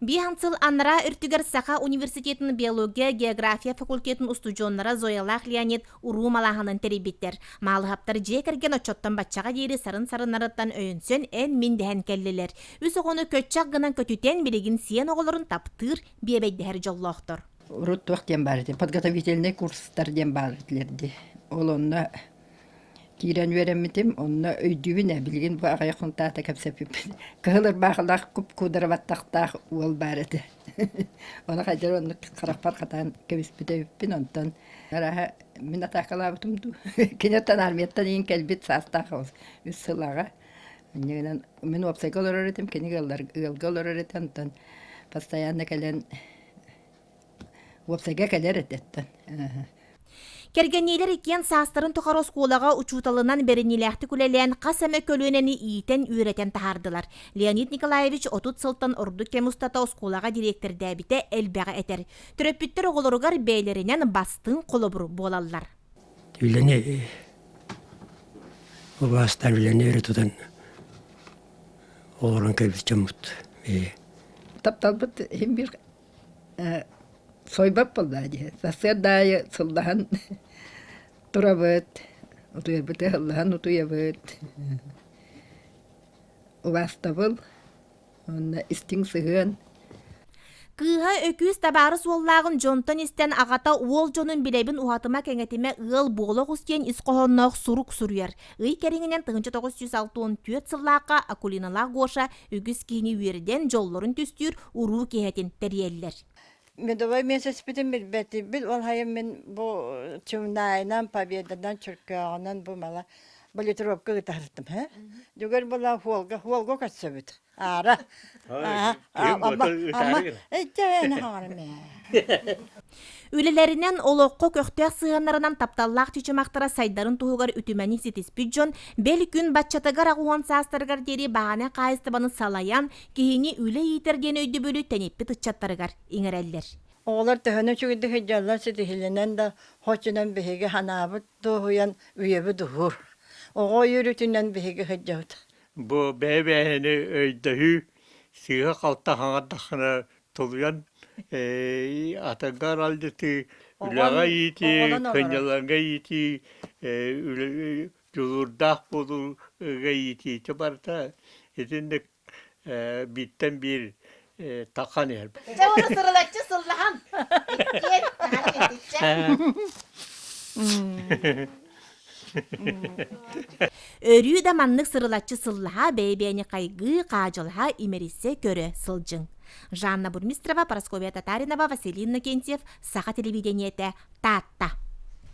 Бихансыл аннара үртүгер Саха университетінің биология, география факультетін устужоннара Зоялах Леонид уруу малаханын терибиттер. Малыхаптар жекерген очоттан батчаға дейірі сарын-сарынарыттан өйінсен ән миндіхен келлелер. Үс оғыны көтчақ гынан көтүтен билигин сиен оғыларын таптыр биебейдігер жоллоқтыр. Урут туақтен барды, подготовительный курстар ден бардылерді. Ол онна кирен веремитим, онна өйдүүне билген бу агайкын тата кепсепип. Кылыр багылак куп кудырбаттактак ол барды. Она хажар онны каракпар катан кебиспитеппин онтон. Ара мен атакалабытым ду. Кинеттен армияттан ин келбит састакыз. Үсылага. Мен опсайкалар öğretim, кенигеллар ылгалар öğretim онтон. Постоянно келен опсайга келер этеттен. Кергенейлер икен састырын тұқар осколаға учуталынан беренеләхті күлелен қасаме көлөнені иетен үйретен тахардылар. Леонид Николаевич отут сылтан орду кемустата осколаға директор дәбіте әлбәға әтер. Түрөппіттер оғылырғар бәйлерінен бастың қолыбыр болалар. Үйлене, обастар үйлене өретуден оларын кәбісчі мұт. Тапталбыт hem bir soybap boldadı. Sasya dayı sıllahan turabıt. Otuyabıtı hıllahan otuyabıt. Ovastabıl. Ona istin sığın. Кыха өкүс табары суоллагын жонтон истен агата уол жонун билебин ухатыма кеңетиме ыл боло густен исқохоннох сурук суруяр. Ый кериңинен 1964 сыллаакка Акулиналах Гоша үгүс кийини үйерден жоллорун түстүр уруу кехетин терьеллер. Мен давай месяц битим билбети бил ол хайым мен бу чумнайнан победадан чуркагынан бу мала болитровка гытартым, ха? Жүгөр була холго катсабыт. Ара. Amma ejjene harme. Ülelerinden olokko köktüyak sığanlarından taptallaq tüçümaqtara saydарын туһугар үтүмәни ситиспүджон бел күн батчатагар агуан састаргар дери багана кайыстыбаны салаян кихини үле йитерген өйдү бөлү тенеппи тычаттарыгар иңереллер. Oğlar töhünü çügüdü hicallar sitihilinen de hoçunan bihigi hanabı doğuyan üyebi duhur. Oğu yürütünden bihigi hicallar. Bu bebeğini öydüğü siga kalta hangadakına toluyan atangar aldeti ülağa yiti, kınyalanga yiti, yolurdak bolu yiti. Çabarta etinde bitten bir takan yer. Çavuru sırılatçı sıllahan. Örüyü de manlık sırılatçı sıllaha beybeyni kaygı kacılha imerise göre sılcın. Жанна Бурмистрова, Парасковия Татаринова, Василий Иннокентьев, Саха телевидениете, Татта.